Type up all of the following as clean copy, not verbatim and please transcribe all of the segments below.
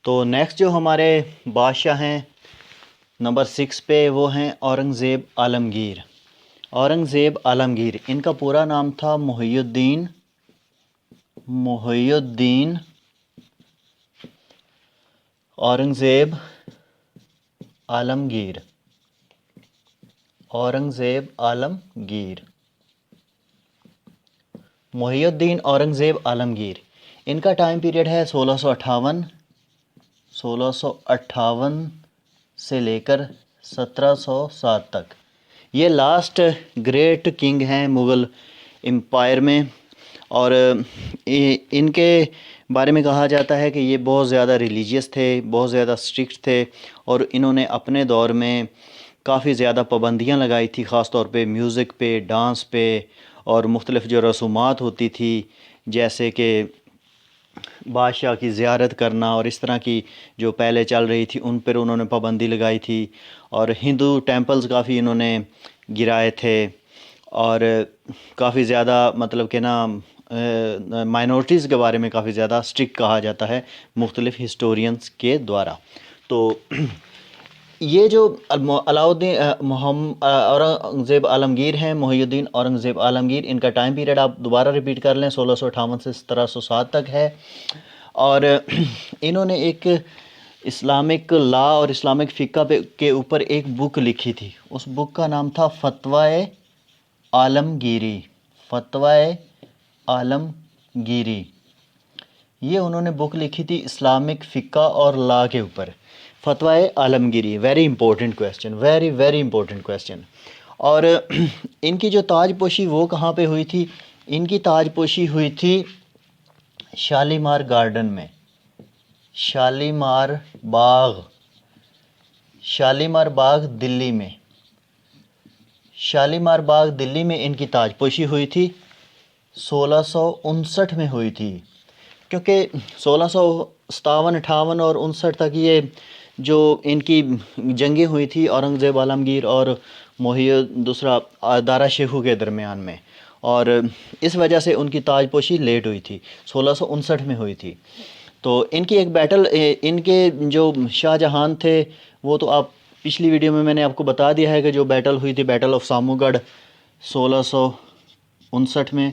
तो नेक्स्ट जो हमारे बादशाह हैं नंबर 6 पे वो हैं औरंगज़ेब आलमगीर। औरंगज़ेब आलमगीर, इनका पूरा नाम था मुहियुद्दीन औरंगज़ेब आलमगीर। औरंगज़ेब आलमगीर, मुहियुद्दीन औरंगज़ेब आलमगीर। इनका टाइम पीरियड है 1658 से लेकर 1707 तक। ये लास्ट ग्रेट किंग हैं मुग़ल एम्पायर में। और इनके बारे में कहा जाता है कि ये बहुत ज़्यादा रिलीजियस थे, बहुत ज़्यादा स्ट्रिक्ट थे, और इन्होंने अपने दौर में काफ़ी ज़्यादा पाबंदियाँ लगाई थी, ख़ास तौर पे म्यूज़िक पे, डांस पे, और मुख्तलिफ़ जो रसूमात होती थी जैसे कि बादशाह की ज़ियारत करना और इस तरह की जो पहले चल रही थी उन पर उन्होंने पाबंदी लगाई थी। और हिंदू टेम्पल्स काफ़ी इन्होंने गिराए थे, और काफ़ी ज़्यादा मतलब कि ना माइनॉरिटीज़ के बारे में काफ़ी ज़्यादा स्ट्रिक्ट कहा जाता है मुख्तलिफ़ हिस्टोरियंस के द्वारा। तो ये जो अलाउद्दीन औरंगज़ेब आलमगीर हैं, मुहियुद्दीन औरंगज़ेब आलमगीर, इनका टाइम पीरियड आप दोबारा रिपीट कर लें 1658 से 1707 तक है। और इन्होंने एक इस्लामिक लॉ और इस्लामिक फ़िक़्ह के ऊपर एक बुक लिखी थी। उस बुक का नाम था फ़तवाए आलमगीरी। फ़तवाए आलमगीरी, ये उन्होंने बुक लिखी थी इस्लामिक फ़िक़्ह और लॉ के ऊपर। फ़तवाए आलमगीरी, very important question, very very important question. और इनकी जो ताजपोशी वो कहाँ पे हुई थी? इनकी ताजपोशी हुई थी शालीमार गार्डन में, शालीमार बाग दिल्ली में। शालीमार बाग दिल्ली में इनकी ताजपोशी हुई थी, 1659 में हुई थी। क्योंकि 1657, 58 और 59 तक ये जो इनकी जंगें हुई थी औरंगज़ेब आलमगीर और दूसरा दारा शेखू के दरमियान में, और इस वजह से उनकी ताजपोशी लेट हुई थी, 1659 में हुई थी। तो इनकी एक बैटल, इनके जो शाहजहां थे वो तो आप पिछली वीडियो में मैंने आपको बता दिया है कि जो बैटल हुई थी, बैटल ऑफ सामूगढ़ 1659 में,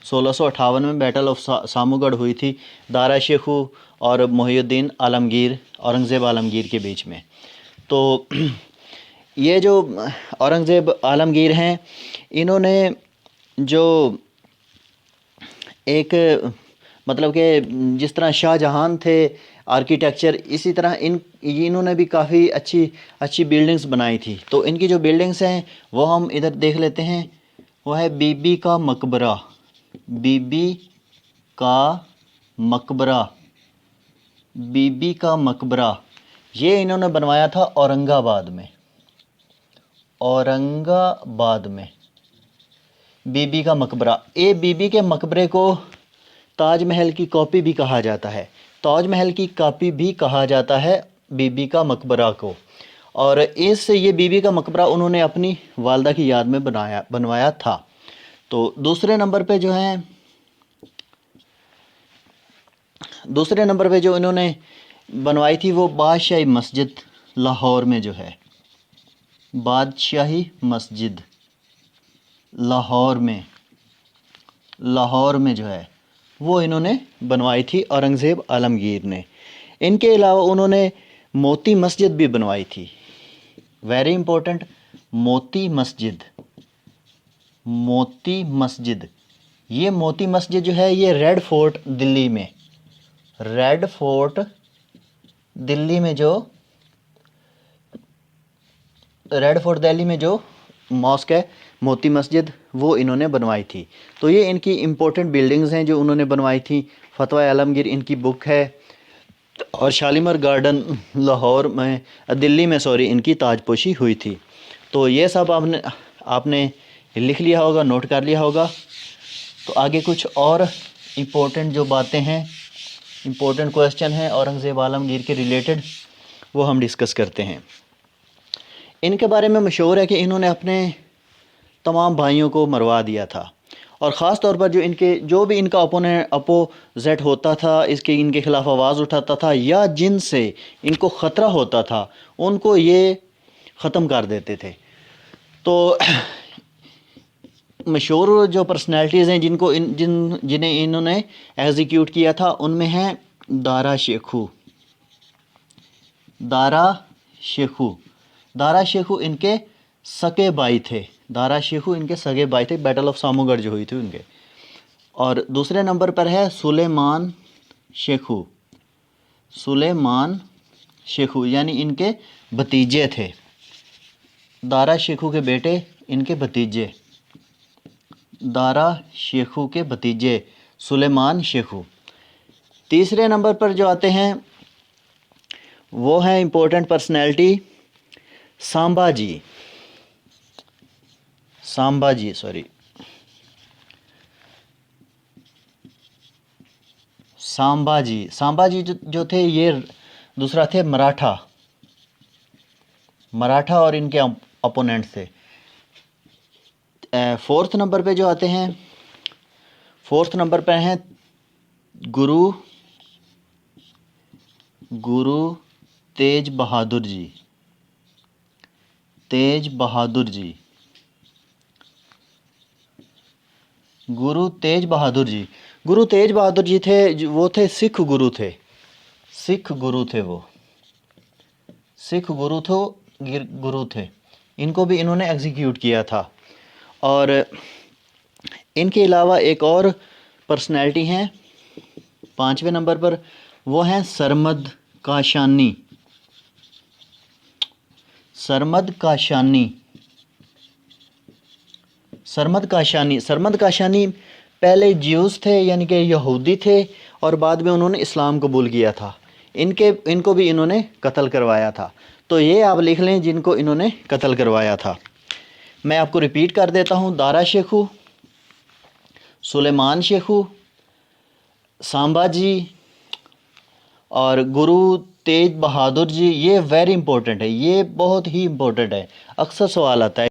1658 में बैटल ऑफ सामूगढ़ हुई थी दारा शेखू और मुहियुद्दीन आलमगीर, औरंगज़ेब आलमगीर के बीच में। तो ये जो औरंगज़ेब आलमगीर हैं, इन्होंने जो एक मतलब कि जिस तरह शाहजहां थे आर्किटेक्चर, इसी तरह इन्होंने भी काफ़ी अच्छी बिल्डिंग्स बनाई थी। तो इनकी जो बिल्डिंग्स हैं वो हम इधर देख लेते हैं। वो है बीबी का मकबरा, बीबी का मकबरा, बीबी का मकबरा। ये इन्होंने बनवाया था औरंगाबाद में, औरंगाबाद में बीबी का मकबरा। ये बीबी के मकबरे को ताजमहल की कॉपी भी कहा जाता है, ताजमहल की कॉपी भी कहा जाता है बीबी का मकबरा को। और ये बीबी का मकबरा उन्होंने अपनी वालदा की याद में बनवाया था। तो दूसरे नंबर पे जो इन्होंने बनवाई थी वो बादशाही मस्जिद लाहौर में जो है, बादशाही मस्जिद लाहौर में जो है वो इन्होंने बनवाई थी औरंगज़ेब आलमगीर ने। इनके अलावा उन्होंने मोती मस्जिद भी बनवाई थी, वेरी इंपॉर्टेंट, मोती मस्जिद। ये मोती मस्जिद जो है ये रेड फोर्ट दिल्ली में, रेड फोर्ट दिल्ली में जो मॉस्क है, मोती मस्जिद, वो इन्होंने बनवाई थी। तो ये इनकी इम्पोर्टेंट बिल्डिंग्स हैं जो उन्होंने बनवाई थी। फ़तवा आलमगीर इनकी बुक है, और शालीमार गार्डन दिल्ली में इनकी ताजपोशी हुई थी। तो ये सब आपने लिख लिया होगा, नोट कर लिया होगा। तो आगे कुछ और इम्पोर्टेंट जो बातें हैं, इम्पोर्टेंट क्वेश्चन हैं औरंगज़ेब आलमगीर के रिलेटेड, वो हम डिस्कस करते हैं। इनके बारे में मशहूर है कि इन्होंने अपने तमाम भाइयों को मरवा दिया था, और ख़ास तौर पर जो भी इनका अपोजिट होता था, इनके ख़िलाफ़ आवाज़ उठाता था या जिनसे इनको ख़तरा होता था, उनको ये ख़त्म कर देते थे। तो मशहूर जो पर्सनैलिटीज़ हैं जिन्हें इन्होंने एग्जीक्यूट किया था, उनमें हैं दारा शेखू। दारा शेखू इनके सगे भाई थे। बैटल ऑफ सामूगढ़ जो हुई थी उनके। और दूसरे नंबर पर है सुलेमान शेखू यानी इनके भतीजे थे। दारा शेखू के बेटे, इनके भतीजे, दारा शेखू के भतीजे सुलेमान शेखू। तीसरे नंबर पर जो आते हैं वो है इम्पोर्टेंट पर्सनैलिटी सांबाजी जो थे, ये दूसरा थे मराठा और इनके अपोनेंट थे। फोर्थ नंबर पे जो आते हैं, फोर्थ नंबर पे हैं गुरु तेज बहादुर जी। गुरु तेज बहादुर जी थे, वो थे सिख गुरु थे। गुरु थे। इनको भी इन्होंने एग्जीक्यूट किया था। और इनके अलावा एक और पर्सनैलिटी हैं 5वें नंबर पर, वो हैं सरमद काशानी पहले ज्यूस थे यानी कि यहूदी थे, और बाद में उन्होंने इस्लाम कबूल किया था। इनको भी इन्होंने कत्ल करवाया था। तो ये आप लिख लें जिनको इन्होंने कत्ल करवाया था। मैं आपको रिपीट कर देता हूँ: दारा शेखू, सुलेमान शेखू, सांबाजी और गुरु तेज बहादुर जी। ये वेरी इंपॉर्टेंट है, ये बहुत ही इम्पोर्टेंट है, अक्सर सवाल आता है।